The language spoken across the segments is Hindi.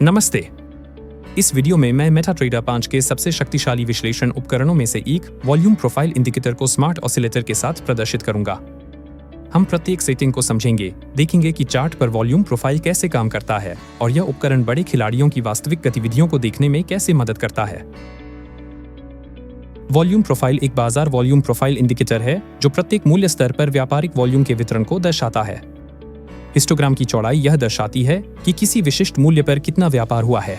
नमस्ते। इस वीडियो में मैं मेटाट्रेडर 5 के सबसे शक्तिशाली विश्लेषण उपकरणों में से एक वॉल्यूम प्रोफाइल इंडिकेटर को स्मार्ट ऑसिलेटर के साथ प्रदर्शित करूंगा। हम प्रत्येक सेटिंग को समझेंगे, देखेंगे कि चार्ट पर वॉल्यूम प्रोफाइल कैसे काम करता है और यह उपकरण बड़े खिलाड़ियों की वास्तविक गतिविधियों को देखने में कैसे मदद करता है। वॉल्यूम प्रोफाइल एक बाजार वॉल्यूम प्रोफाइल इंडिकेटर है जो प्रत्येक मूल्य स्तर पर व्यापारिक वॉल्यूम के वितरण को दर्शाता है। हिस्टोग्राम की चौड़ाई यह दर्शाती है कि किसी विशिष्ट मूल्य पर कितना व्यापार हुआ है।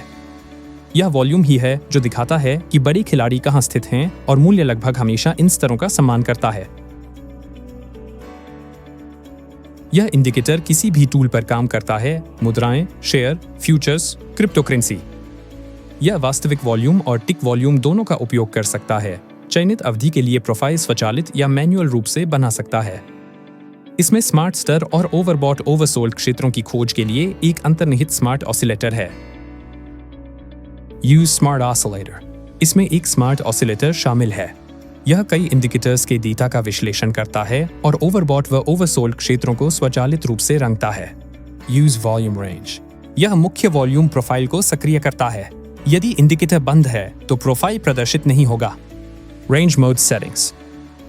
यह वॉल्यूम ही है जो दिखाता है कि बड़े खिलाड़ी कहां स्थित हैं और मूल्य लगभग हमेशा इन स्तरों का सम्मान करता है। यह इंडिकेटर किसी भी टूल पर काम करता है, मुद्राएं, शेयर, फ्यूचर्स, क्रिप्टोकरेंसी। यह वास्तविक वॉल्यूम और टिक वॉल्यूम दोनों का उपयोग कर सकता है। चयनित अवधि के लिए प्रोफाइल स्वचालित या मैन्युअल रूप से बना सकता है। इसमें स्मार्ट स्तर और ओवरबॉट ओवरसोल्ड क्षेत्रों की खोज के लिए एक अंतर्निहित स्मार्ट ऑसिलेटर है। Use smart oscillator. इसमें एक स्मार्ट ऑसिलेटर शामिल है। यह कई इंडिकेटर्स के डेटा का विश्लेषण करता है और ओवरबॉट व ओवरसोल्ड क्षेत्रों को स्वचालित रूप से रंगता है। Use volume range. यह मुख्य वॉल्यूम प्रोफाइल को सक्रिय करता है। यदि इंडिकेटर बंद है तो प्रोफाइल प्रदर्शित नहीं होगा। Range mode settings.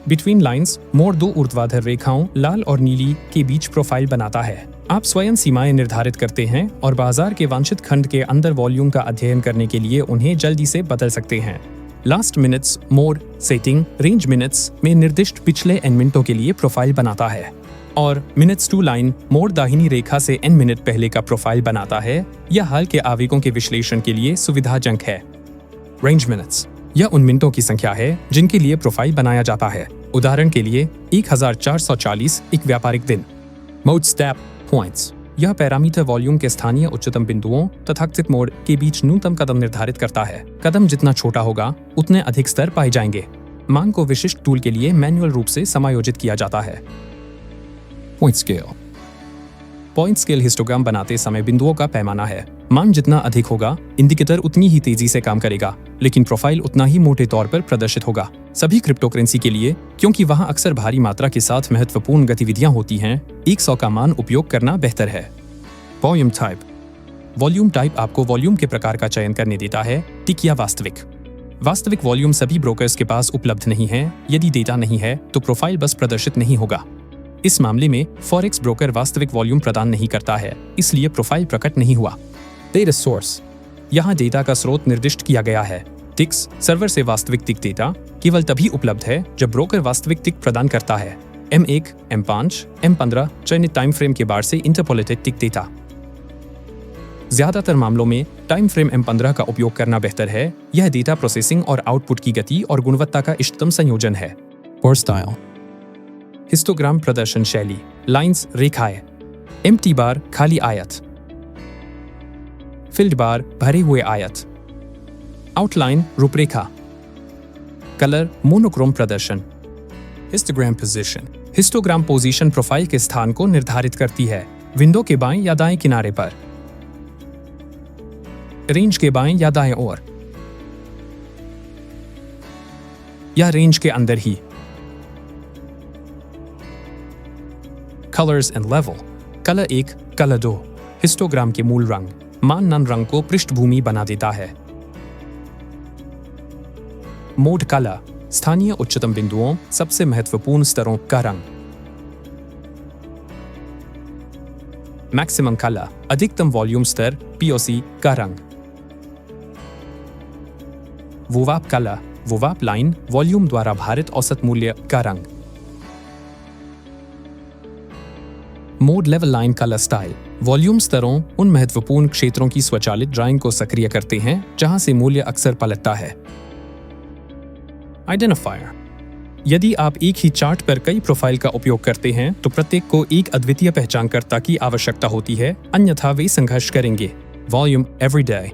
Between lines mode दो ऊर्ध्वाधर रेखाओं लाल और नीली के बीच प्रोफाइल बनाता है। आप स्वयं सीमाएं निर्धारित करते हैं और बाजार के वांछित खंड के अंदर वॉल्यूम का अध्ययन करने के लिए उन्हें जल्दी से बदल सकते हैं। Last minutes mode setting range minutes में निर्दिष्ट पिछले n मिनटों के लिए प्रोफाइल बनाता है और मिनट्स टू लाइन मोड दाहिनी रेखा से n मिनट पहले का प्रोफाइल बनाता है। यह हाल के आवेगों के विश्लेषण के लिए सुविधाजनक है। रेंज मिनट्स यह उन मिनटों की संख्या है जिनके लिए प्रोफाइल बनाया जाता है। उदाहरण के लिए 1440 एक व्यापारिक दिन। मोड स्टेप पॉइंट्स यह पैरामीटर वॉल्यूम के स्थानीय उच्चतम बिंदुओं तथाकथित मोड के बीच न्यूनतम कदम निर्धारित करता है। कदम जितना छोटा होगा उतने अधिक स्तर पाए जाएंगे। मांग को विशिष्ट टूल के लिए मैन्युअल रूप से समायोजित किया जाता है। Point scale. Point scale histogram बनाते समय बिंदुओं का पैमाना है। मान जितना अधिक होगा इंडिकेटर उतनी ही तेजी से काम करेगा, लेकिन प्रोफाइल उतना ही मोटे तौर पर प्रदर्शित होगा। सभी क्रिप्टोकरेंसी के लिए, क्योंकि वहां अक्सर भारी मात्रा के साथ महत्वपूर्ण गतिविधियां होती हैं, 100 का मान उपयोग करना बेहतर है। Volume type. वॉल्यूम टाइप आपको वॉल्यूम के प्रकार का चयन करने देता है, टिक या वास्तविक। वास्तविक वॉल्यूम सभी ब्रोकर्स के पास उपलब्ध नहीं है। यदि डेटा नहीं है तो प्रोफाइल बस प्रदर्शित नहीं होगा। इस मामले में फॉरेक्स ब्रोकर वास्तविक वॉल्यूम प्रदान नहीं करता है, इसलिए प्रोफाइल प्रकट नहीं हुआ। Data source. यहाँ डेटा का स्रोत निर्दिष्ट किया गया है। टिक्स सर्वर से वास्तविक टिक डेटा केवल तभी उपलब्ध है जब ब्रोकर वास्तविक टिक प्रदान करता है। M1, M5, M15 चयनित टाइम फ्रेम के बार से इंटरपोलेटेड टिक डेटा। ज्यादातर मामलों में टाइम फ्रेम M15 का उपयोग करना बेहतर है। यह डेटा प्रोसेसिंग और आउटपुट की गति और गुणवत्ता का इष्टतम संयोजन है। और स्टाइल। हिस्टोग्राम प्रदर्शन शैली। लाइंस रेखाएं, एम्प्टी बार खाली आयत, फिल्ड बार भरे हुए आयत, आउटलाइन रूपरेखा, कलर मोनोक्रोम प्रदर्शन। Histogram position. Histogram position profile के स्थान को निर्धारित करती है। विंडो के बाएं या दाएं किनारे पर, रेंज के बाएं या दाएं ओर, या रेंज के अंदर ही। Colours and level. Colour 1, colour 2 histogram के मूल रंग मान नन रंग को पृष्ठभूमि बना देता है। मोड कलर स्थानीय उच्चतम बिंदुओं सबसे महत्वपूर्ण स्तरों का रंग। मैक्सिमम कलर अधिकतम वॉल्यूम स्तर POC का रंग। वोवाप कलर वोवाप लाइन वॉल्यूम द्वारा भारित औसत मूल्य का रंग। Mode level line colour style volume स्तरों उन महत्वपूर्ण क्षेत्रों की स्वचालित ड्राइंग को सक्रिय करते हैं जहां से मूल्य अक्सर पलटता है। आइडेंटिफायर। यदि आप एक ही चार्ट पर कई प्रोफाइल का उपयोग करते हैं तो प्रत्येक को एक अद्वितीय पहचानकर्ता की आवश्यकता होती है, अन्यथा वे संघर्ष करेंगे। Volume everyday.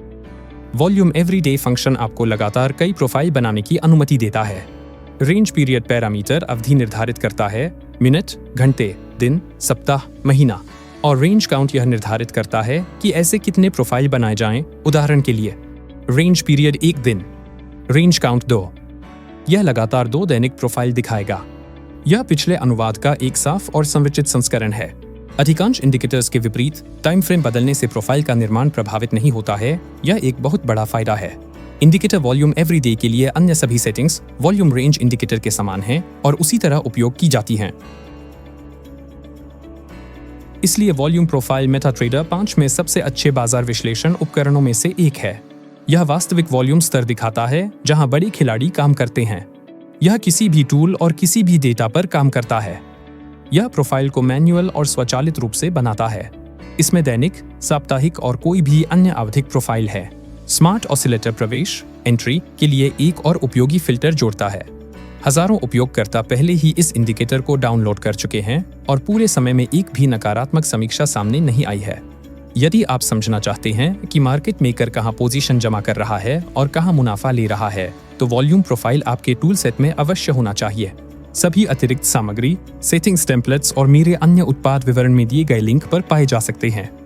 Volume everyday function आपको लगातार कई प्रोफाइल बनाने की अनुमति देता है। रेंज पीरियड पैरामीटर अवधि निर्धारित करता है, मिनट, घंटे, दिन, सप्ताह, महीना। और रेंज काउंट यह निर्धारित करता है कि ऐसे कितने प्रोफाइल बनाए जाएं। उदाहरण के लिए रेंज पीरियड 1 दिन, रेंज काउंट 2। यह लगातार 2 दैनिक प्रोफाइल दिखाएगा। यह पिछले अनुवाद का एक साफ और संरचित संस्करण है। अधिकांश इंडिकेटर्स के विपरीत टाइम फ्रेम बदलने से प्रोफाइल का निर्माण प्रभावित नहीं होता है। यह एक बहुत बड़ा फायदा है। इंडिकेटर वॉल्यूम एवरी डे के लिए अन्य सभी सेटिंग्स वॉल्यूम रेंज इंडिकेटर के समान हैं और उसी तरह उपयोग की जाती हैं। इसलिए वॉल्यूम प्रोफाइल मेटाट्रेडर 5 में सबसे अच्छे बाजार विश्लेषण उपकरणों में से एक है। यह वास्तविक वॉल्यूम स्तर दिखाता है जहां बड़े खिलाड़ी काम करते हैं। यह किसी भी टूल और किसी भी डेटा पर काम करता है। यह प्रोफाइल को मैन्युअल और स्वचालित रूप से बनाता है। इसमें दैनिक, साप्ताहिक और कोई भी अन्य आवधिक प्रोफाइल है। स्मार्ट ऑसिलेटर प्रवेश एंट्री के लिए एक और उपयोगी फिल्टर जोड़ता है। हजारों उपयोगकर्ता पहले ही इस इंडिकेटर को डाउनलोड कर चुके हैं और पूरे समय में एक भी नकारात्मक समीक्षा सामने नहीं आई है। यदि आप समझना चाहते हैं कि मार्केट मेकर कहां पोजीशन जमा कर रहा है और कहां मुनाफा ले रहा है, तो वॉल्यूम प्रोफाइल आपके टूल सेट में अवश्य होना चाहिए। सभी अतिरिक्त सामग्री, सेटिंग्स टेम्पलेट्स और मेरे अन्य उत्पाद विवरण में दिए गए लिंक पर पाए जा सकते हैं।